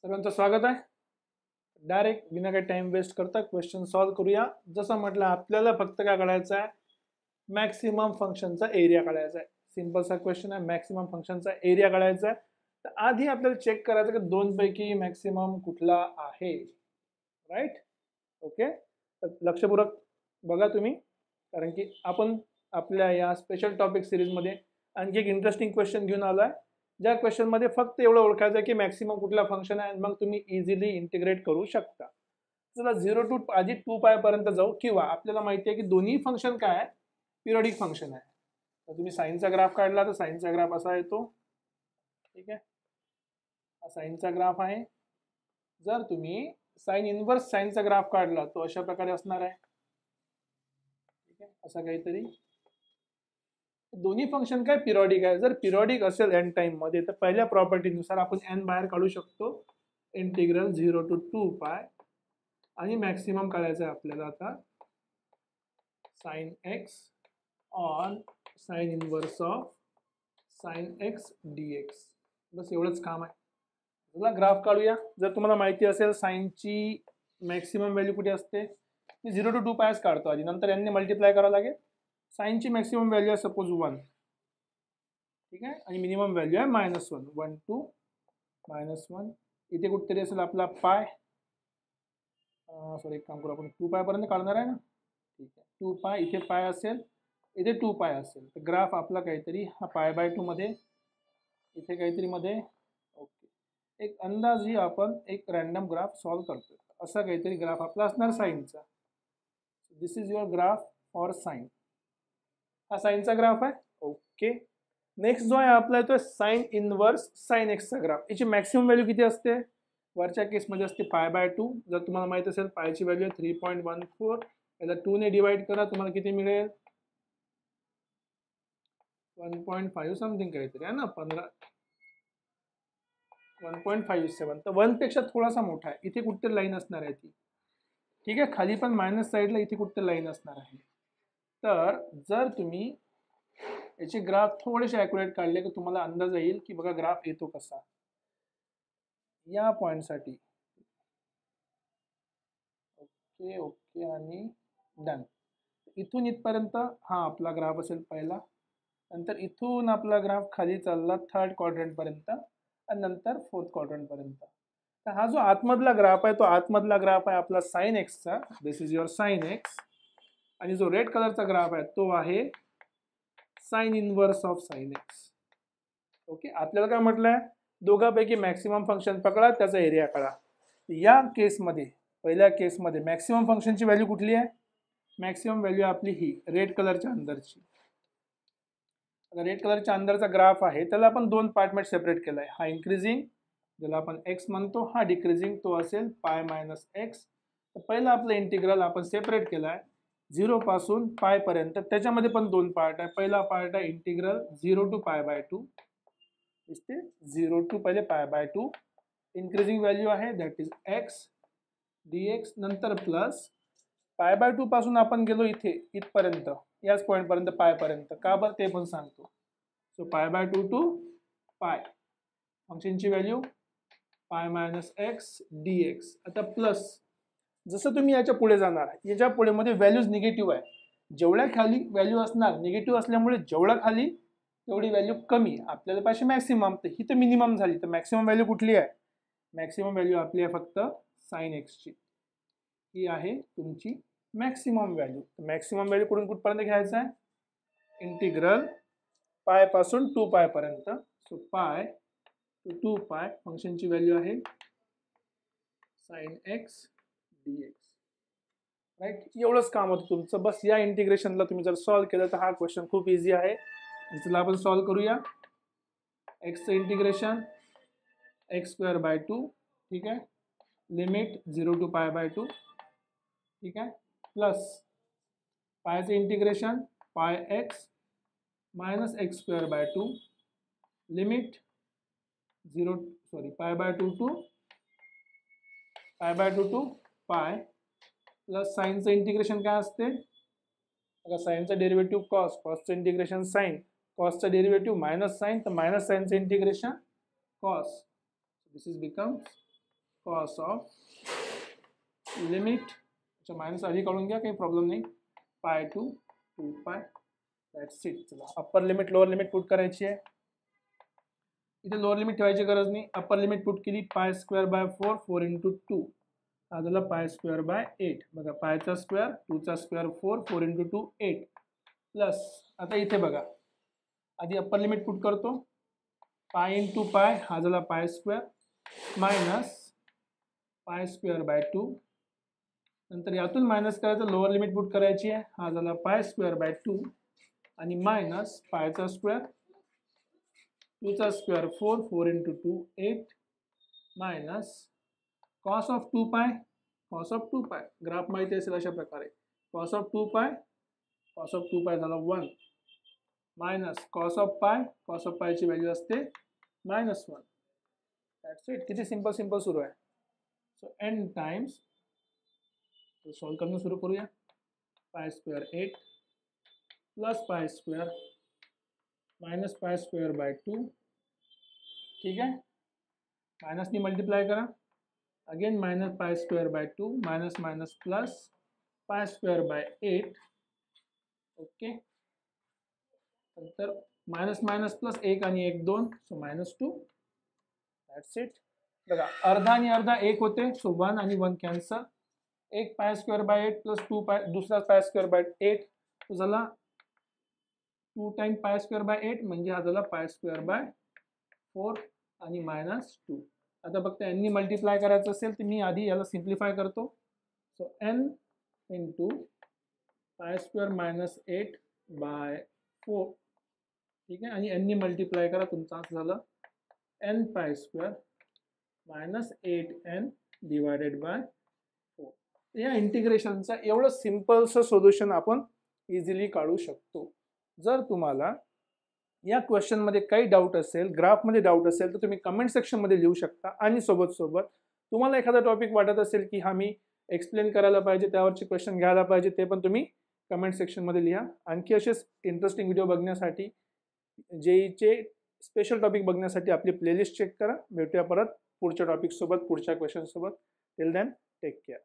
सर्वांचं स्वागत आहे. डायरेक्ट बिना काही टाइम वेस्ट करता क्वेश्चन सॉल्व करूया. जसं म्हटलं आपल्याला फक्त काय काढायचं आहे, मॅक्सिमम फंक्शनचा एरिया काढायचा आहे. सिंपलसा क्वेश्चन आहे, मॅक्सिमम फंक्शनचा एरिया काढायचा आहे. तर आधी आपल्याला चेक करायचं की दोन पैकी मॅक्सिमम कुठला आहे. Right, okay. तर लक्षपूर्वक बघा तुम्ही, कारण की आपण आपल्या या स्पेशल टॉपिक सिरीजमध्ये आणखी एक इंटरेस्टिंग क्वेश्चन घेऊन आलो आहे. ज्या क्वेश्चन मध्ये फक्त एवढं ओळखायचं की मॅक्सिमम कुठला फंक्शन आहे, मग तुम्ही इझिली इंटिग्रेट करू शकता. चला 0 टू आधी 2π पर्यंत जाऊ, किंवा आपल्याला माहिती आहे की दोन्ही फंक्शन काय आहे, पिरियडिक फंक्शन आहे. तर तुम्ही साइनचा ग्राफ काढला तर साइनचा ग्राफ असा येतो. ठीक आहे, हा साइनचा ग्राफ आहे. जर तुम्ही साइन इनवर्स साइनचा ग्राफ काढला तो अशा प्रकारे असणार आहे. ठीक आहे, असा काहीतरी. दोन्ही फंक्शन काय पिरियडिक आहे. जर पिरियडिक असेल एन टाइम मध्ये तर पहिल्या प्रॉपर्टीनुसार आपण एन बाहेर काढू शकतो. इंटिग्रल 0 टू 2π आणि मॅक्सिमम काढायचं आहे आपल्याला आता sine x on sine inverse of sine x dx. बस एवढंच काम आहे. चला ग्राफ काढूया. जर तुम्हाला माहिती असेल साइनची मॅक्सिमम व्हॅल्यू कुठे असते, 0 टू 2π काढतो आधी, नंतर यांनी मल्टिप्लाय करावं लागेल. साइनची मॅक्सिमम व्हॅल्यू आहे सपोज 1. ठीक आहे, आणि मिनिमम व्हॅल्यू आहे -1. 1 टू -1 इथे कुठेतरी असेल आपला पाय. सॉरी, एक काम करू, आपण 2π पर्यंत काढणार आहे ना. ठीक आहे, 2π इथे पाय असेल, इथे 2π असेल. तर ग्राफ आपला काहीतरी हा π/2 मध्ये, इथे काहीतरी मध्ये. ओके, एक अंदाजी आपण एक रॅन्डम ग्राफ सॉल्व करतोय. असा काहीतरी ग्राफ आपला असणार साइनचा. This is your graph for sine. हा साइनचा ग्राफ आहे. ओके, नेक्स्ट जो आहे आपला येतोय साइन इनवर्स साइन एक्सचा ग्राफ. याची मॅक्सिमम व्हॅल्यू किती असते, वरच्या केसमध्ये असते π/2. जर तुम्हाला माहित असेल पायची व्हॅल्यू 3.14, याला 2 ने डिवाइड करा, तुम्हाला किती मिळेल 1.5 समथिंग काहीतरी आहे ना, 1.57. तर 1 पेक्षा थोडासा मोठा आहे. इथे कुठे लाईन असणार आहे ती. ठीक आहे, खाली पण मायनस साईडला इथे कुठे लाईन असणार आहे. तर जर तुम्ही याचे ग्राफ थोडेसे ॲक्युरेट काढले तर तुम्हाला अंदाज येईल की बघा ग्राफ येतो कसा या पॉईंटसाठी. ओके ओके आणि डन. इथून इथपर्यंत हा आपला ग्राफ असेल पहिला. नंतर इथून आपला ग्राफ खाली चालला 3rd क्वाड्रंट पर्यंत आणि नंतर 4th क्वाड्रंट पर्यंत. तर हा जो आतमधला ग्राफ आहे तो आतमधला ग्राफ आहे आपला साइन एक्सचा. दिस इज युअर साइन एक्स. आणि जो रेड कलरचा ग्राफ आहे तो आहे sine inverse of sine x. Okay, आपल्याला काय म्हटलंय, दोघांपैकी मॅक्सिमम फंक्शन पकडा, त्याचा एरिया काढा. या केसमध्ये, पहिल्या केसमध्ये मॅक्सिमम फंक्शनची व्हॅल्यू कुठली आहे, मॅक्सिमम व्हॅल्यू आपली ही रेड कलरच्या अंदरची. रेड कलरच्या अंदरचा ग्राफ आहे त्याला आपण दोन पार्टमध्ये सेपरेट केलाय. हा इन्क्रीजिंग, ज्याला आपण एक्स म्हणतो, हा डिक्रीजिंग, तो असेल π - x. तर पहिला आपलं इंटिग्रल आपण सेपरेट केलाय 0 पासून π पर्यंत. त्याच्यामध्ये पण दोन पार्ट आहे. पहिला पार्ट आहे इंटिग्रल 0 टू π/2. दिसते 0 टू पहिले π/2. इन्क्रीजिंग व्हॅल्यू आहे दॅट इज x dx. नंतर प्लस π/2 पासून आपण गेलो इथे इथपर्यंत, याच पॉईंट पर्यंत π पर्यंत. का बरं ते पण सांगतो. सो π/2 टू π, फंक्शनची व्हॅल्यू π - x dx. आता प्लस, जसं तुम्ही याच्या पुढे जाणार, याच्या पुढे मध्ये व्हॅल्यूज निगेटिव्ह आहे. जेवढ्या खाली व्हॅल्यू असणार, निगेटिव्ह असल्यामुळे जेवढ्या खाली तेवढी व्हॅल्यू कमी. आपल्याला पाहिजे मॅक्सिमम, तर ही तर मिनिमम झाली. तर मॅक्सिमम व्हॅल्यू कुठली आहे, मॅक्सिमम व्हॅल्यू आपली आहे फक्त साइन एक्सची. ही आहे तुमची मॅक्सिमम व्हॅल्यू. मॅक्सिमम व्हॅल्यू कुठून कुठपर्यंत घ्यायचं आहे, इंटिग्रल π पासून 2π पर्यंत. सो π टू 2π फंक्शनची व्हॅल्यू आहे साइन एक्स dx. राईट, एवढंच काम होतं तुमचं. बस या इंटिग्रेशनला तुम्ही जर सॉल्व्ह केलं तर हा क्वेश्चन खूप इझी आहे. चला आपण सॉल्व्ह करूया. एक्सचं इंटिग्रेशन x²/2. ठीक आहे, लिमिट 0 टू π/2. ठीक आहे, प्लस पायचं integration πx - x²/2. Limit 0 sorry π/2 to π. Plus साइनचं इंटिग्रेशन काय असते, बघा साइनचं डेरिव्हेटिव्ह कॉस, कॉसचं इंटिग्रेशन साइन, कॉसचं डेरिव्हेटिव्ह मायनस साइन, तर मायनस साइनचं integration cos. This is becomes cos of limit, अच्छा मायनस आधी काढून घ्या, काही प्रॉब्लेम नाही, पाय टू 2 पाय, दॅट्स इट. चला upper limit lower limit put करायची आहे. इथे लोअर लिमिट ठेवायची गरज नाही, अप्पर लिमिट पुट केली, पाय स्क्वेअर बाय 4, 4 इंटू 2, हा झाला पाय स्क्वेअर बाय 8. बघा पायचा स्क्वेअर, 2चा स्क्वेअर 4, 4 इंटू 2 8, प्लस आता इथे बघा आधी अप्पर लिमिट पुट करतो, पाय इंटू पाय हा झाला पाय square, minus pi square by 2, नंतर यातून मायनस करायचं, लोअर लिमिट पुट करायची आहे, हा झाला पाय स्क्वेअर बाय 2 आणि मायनस पायचा स्क्वेअर, 2चा square 4, 4 into 2 8, minus cos of 2 pi, cos of 2 पाय ग्राफ माहिती असेल अशा प्रकारे, cos of 2 pi, cos of 2 पाय झाला 1, मायनस कॉस ऑफ पायची व्हॅल्यू असते -1. That's it. किती सिंपल सिंपल सुरू आहे. सो n टाइम्स, सॉल्व करणं सुरू करूया. पाय स्क्वेअर 8 प्लस पाय square minus pi square by 2, ठीक आहे, मायनसनी मल्टिप्लाय करा, again minus pi square by 2 minus minus plus pi square by 8, okay, नंतर मायनस मायनस प्लस 1 आणि 1 2, सो -2. That's it. बघा अर्धा आणि अर्धा 1 होते, सो 1 आणि 1 कॅन्सल, एक पाय स्क्वेअर बाय 8 प्लस 2 पाय, दुसरा पाय स्क्वेअर बाय 8, तो झाला 2 टाइम पाय स्क्वेअर बाय 8, म्हणजे हा झाला पाय स्क्वेअर बाय 4 आणि -2. आता फक्त यांनी मल्टिप्लाय करायचं असेल तर मी आधी याला सिम्प्लिफाय करतो, so n into pi square minus 8 by 4, ठीक आहे, आणि यांनी मल्टिप्लाय करा, तुमचं असं झालं n पाय square minus 8n divided by 4. या इंटिग्रेशनचं एवढं सिम्पलचं सोल्युशन आपण इझिली काढू शकतो. जर तुम्हाला या क्वेश्चनमध्ये काही डाऊट असेल, ग्राफमध्ये डाऊट असेल, तर तुम्ही कमेंट सेक्शनमध्ये लिहू शकता. आणि सोबत तुम्हाला एखादा टॉपिक वाटत असेल की हा मी एक्सप्लेन करायला पाहिजे, त्यावरचे क्वेश्चन घ्यायला पाहिजे, ते पण तुम्ही कमेंट सेक्शनमध्ये लिहा. आणखी असेच इंटरेस्टिंग व्हिडिओ बघण्यासाठी, जेईचे स्पेशल टॉपिक बघण्यासाठी आपली प्लेलिस्ट चेक करा. भेटूया परत पुढच्या टॉपिकसोबत, पुढच्या क्वेश्चनसोबत. Till then take care.